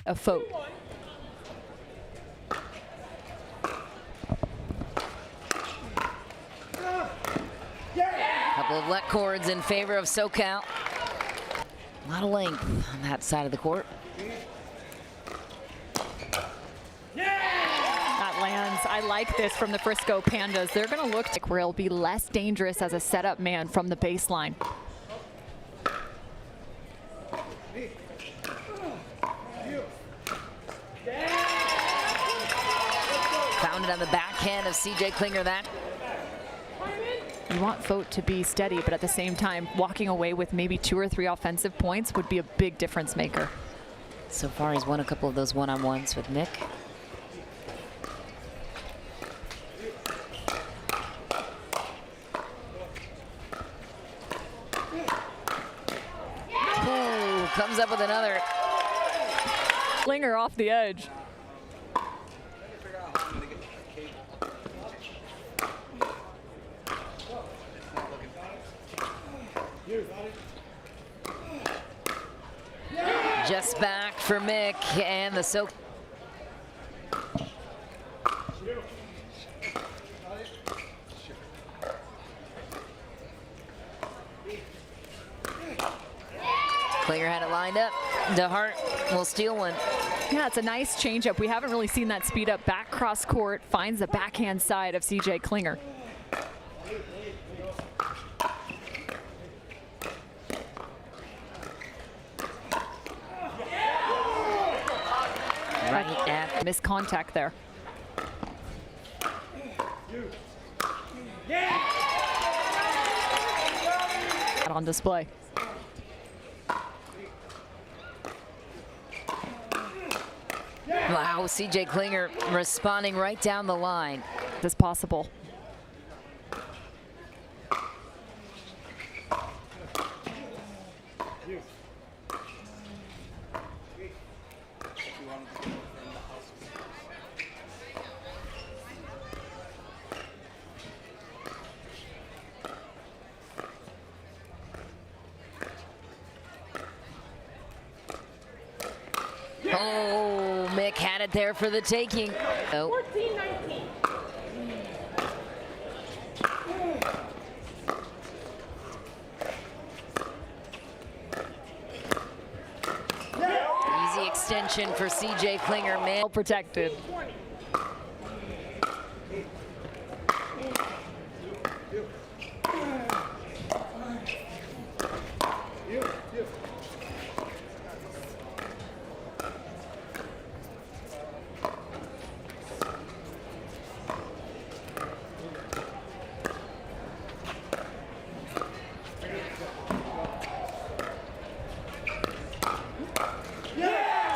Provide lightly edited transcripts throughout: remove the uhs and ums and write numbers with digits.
a faute. Couple of let cords in favor of SoCal. A lot of length on that side of the court. That lands. I like this from the Frisco Pandas. They're going to look to where it'll be less dangerous as a setup man from the baseline. Found it on the backhand of CJ Klinger. That you want Fote to be steady, but at the same time, walking away with maybe 2 or 3 offensive points would be a big difference maker. so far he's won a couple of those one-on-ones with Nick. Ooh, comes up with another. Klinger off the edge. Just back for Mick and the soak. Klinger had it lined up. DeHart will steal one. Yeah, it's a nice changeup. We haven't really seen that speed up. Back cross court, finds the backhand side of CJ Klinger. Right at missed contact there. On display. Wow, CJ Klinger responding right down the line. As possible. Oh, Mick had it there for the taking. Oh. 14-19. Easy extension for CJ Klinger, man. Well protected.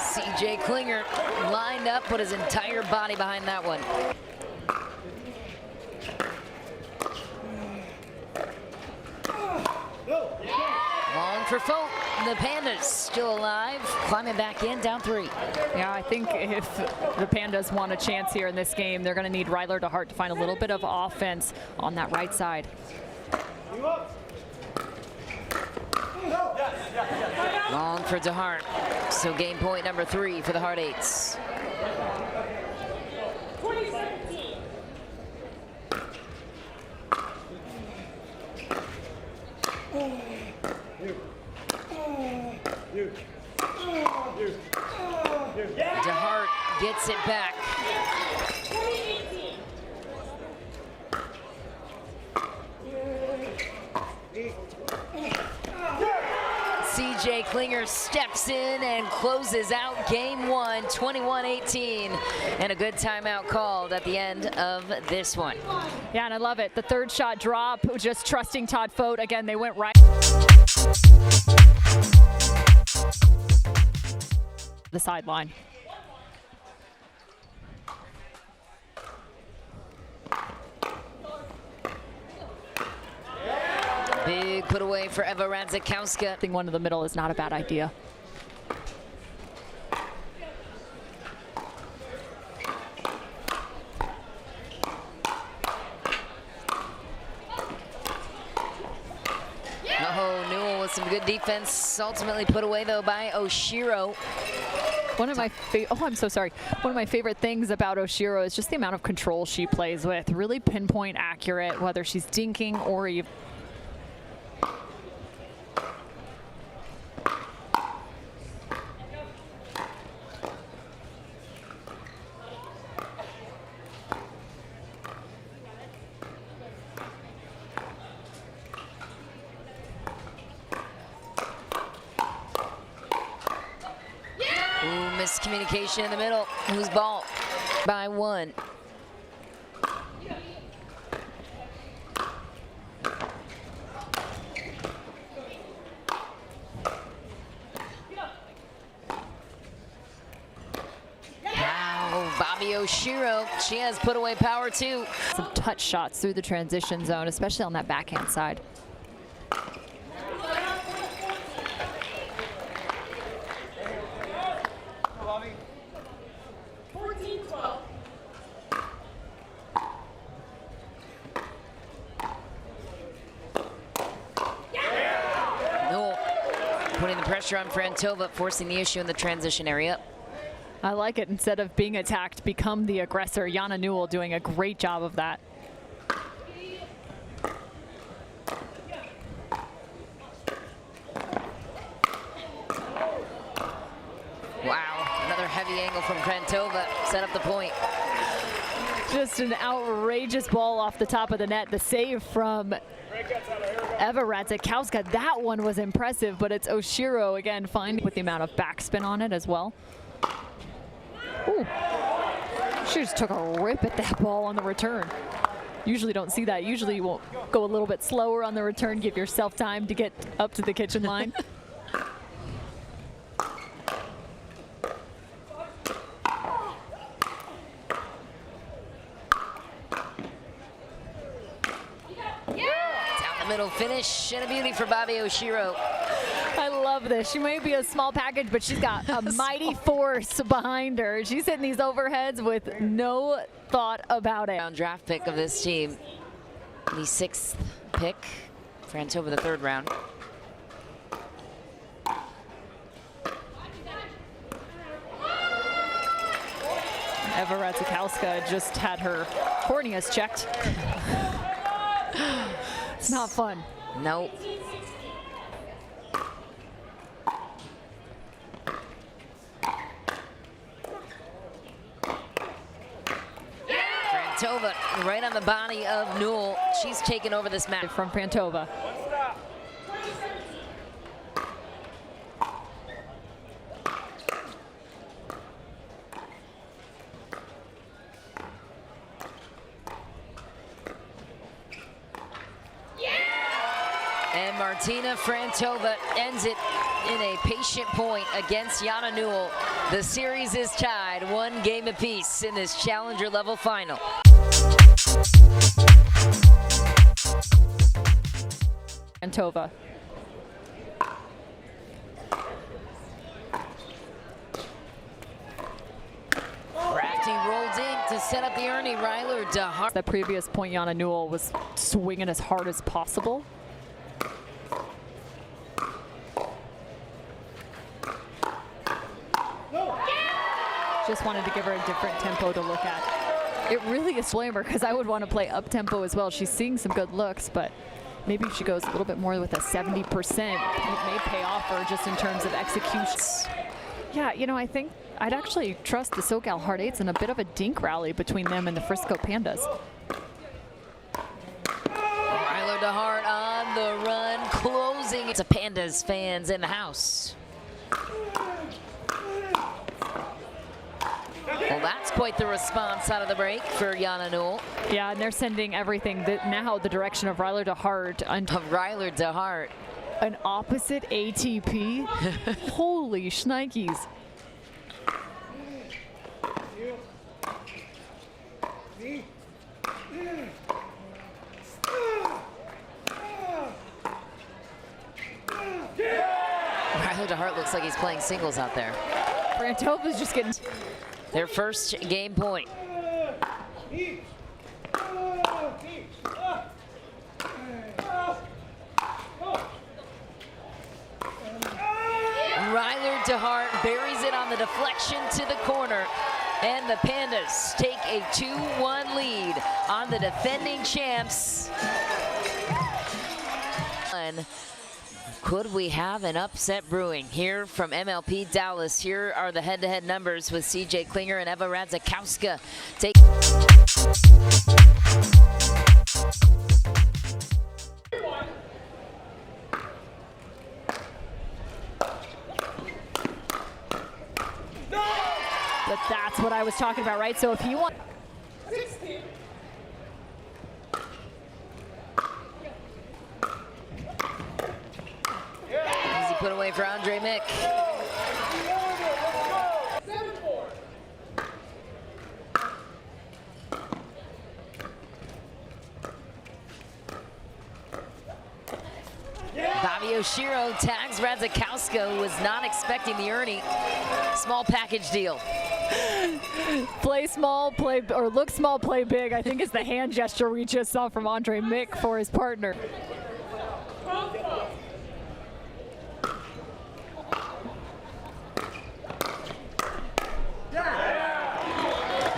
CJ Klinger lined up, put his entire body behind that one. Long for Fote. The Pandas still alive, climbing back in, down 3. Yeah, I think if the Pandas want a chance here in this game, they're going to need Ryler DeHart to find a little bit of offense on that right side. Long for DeHart. So game point number 3 for the Hard Eights. 2017. DeHart gets it back. 2018. CJ Klinger steps in and closes out game 1, 21-18. And a good timeout called at the end of this one. Yeah, and I love it. The third shot drop, just trusting Todd Fote. Again, they went right. The sideline. Big put away for Eva Radzikowska. I think one in the middle is not a bad idea. Oh, Newell with some good defense. Ultimately put away, though, by Oshiro. One of my I'm so sorry. One of my favorite things about Oshiro is just the amount of control she plays with. Really pinpoint accurate, whether she's dinking or even. Miscommunication in the middle. Who's ball? By 1. Wow, Bobby Oshiro. She has put away power too. Some touch shots through the transition zone, especially on that backhand side. Putting the pressure on Frantova, forcing the issue in the transition area. I like it. Instead of being attacked, become the aggressor. Jana Newell doing a great job of that. Wow, another heavy angle from Frantova. Set up the point. Just an outrageous ball off the top of the net. The save from Eva Radzikowska. That one was impressive, but it's Oshiro again finding with the amount of backspin on it as well. Ooh. She just took a rip at that ball on the return. Usually don't see that. Usually you won't go a little bit slower on the return, give yourself time to get up to the kitchen line. Middle finish and a beauty for Bobby Oshiro. I love this. She may be a small package, but she's got a mighty force behind her. She's hitting these overheads with no thought about it. Draft pick of this team. The 6th pick. Frantova the 3rd round. Eva Radzikowska just had her corneas checked. It's not fun. Nope. Frantova right on the body of Newell. She's taken over this match. From Frantova. And Martina Frantova ends it in a patient point against Jana Newell. The series is tied 1 game apiece in this challenger level final. Frantova. Crafty rolled in to set up the Ernie Ryler DeHart. The previous point, Jana Newell was swinging as hard as possible. Just wanted to give her a different tempo to look at. It really is slammer because I would want to play up tempo as well. She's seeing some good looks, but maybe if she goes a little bit more with a 70%, it may pay off her just in terms of execution. Yeah, you know, I think I'd actually trust the SoCal Hard Eights in a bit of a dink rally between them and the Frisco Pandas. Ryler DeHart on the run, closing. It's a Pandas fans in the house. Well, that's quite the response out of the break for Jana Newell. Yeah, and they're sending everything now the direction of Ryler DeHart. Of Ryler DeHart. An opposite ATP? Holy shnikes. Ryler DeHart looks like he's playing singles out there. Frantova's just getting their first game point. Ryler DeHart buries it on the deflection to the corner. And the Pandas take a 2-1 lead on the defending champs. Could we have an upset brewing here from MLP Dallas? Here are the head-to-head numbers with CJ Klinger and Eva Radzikowska. But that's what I was talking about, right? So if you want... 16. Easy put away for Andre Mick. 7-4. Bobby Oshiro tags Radzikowska, who was not expecting the Ernie. Small package deal. Play small, play, or look small, play big, I think is the hand gesture we just saw from Andre Mick for his partner.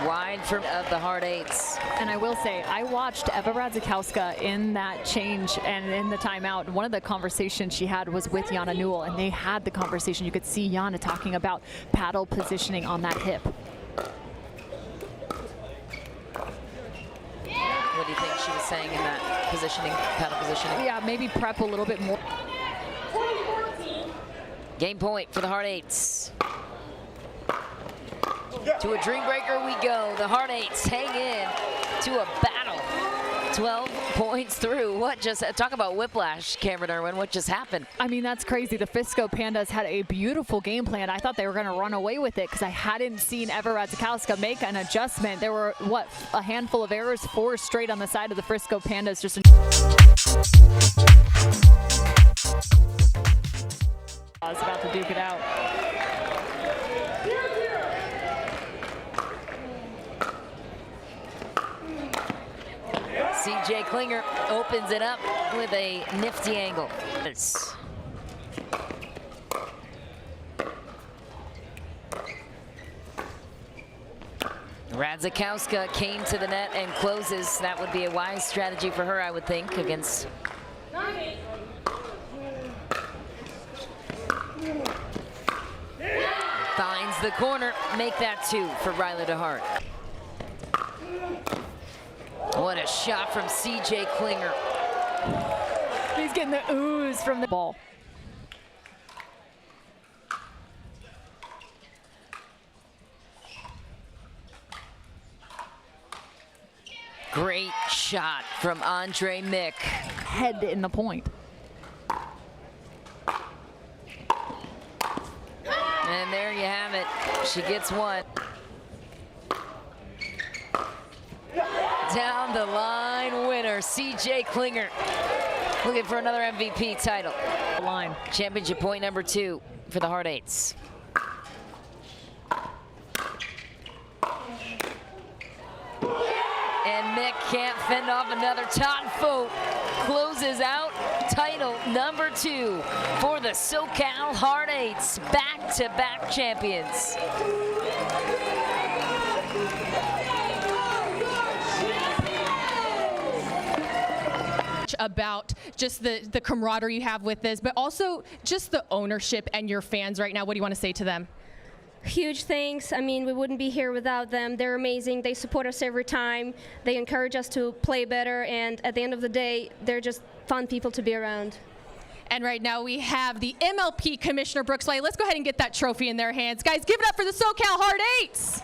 Wide of the Hard Eights. And I will say, I watched Eva Radzikowska in that change and in the timeout. One of the conversations she had was with Jana Newell, and they had the conversation. You could see Jana talking about paddle positioning on that hip. What do you think she was saying in that positioning, paddle positioning? Yeah, maybe prep a little bit more. 2014. Game point for the Hard Eights. To a dream breaker we go. The Hard Eights hang in to a battle. 12 points through. What just, talk about whiplash, Cameron Irwin. What just happened? I mean, that's crazy. The Frisco Pandas had a beautiful game plan. I thought they were going to run away with it because I hadn't seen Eva Radzikowska make an adjustment. There were, what, a handful of errors, 4 straight on the side of the Frisco Pandas. Just I was about to duke it out. CJ Klinger opens it up with a nifty angle. Radzikowska came to the net and closes. That would be a wise strategy for her, I would think, against 9-8. finds the corner. Make that 2 for Ryla DeHart. What a shot from CJ Klinger. He's getting the ooze from the ball. Great shot from Andre Mick. Head in the point. And there you have it. She gets 1. Down the line winner, CJ Klinger. Looking for another MVP title. Line. Championship point number 2 for the Hard Eights. And Mick can't fend off another Todd Fote. Closes out title number 2 for the SoCal Hard Eights. Back-to-back champions. About just the camaraderie you have with this, but also just the ownership and your fans right now. What do you want to say to them? Huge thanks. I mean, we wouldn't be here without them. They're amazing. They support us every time. They encourage us to play better, and at the end of the day, they're just fun people to be around. And right now we have the MLP Commissioner Brooks Light. Let's go ahead and get that trophy in their hands. Guys, give it up for the SoCal Hard Eights.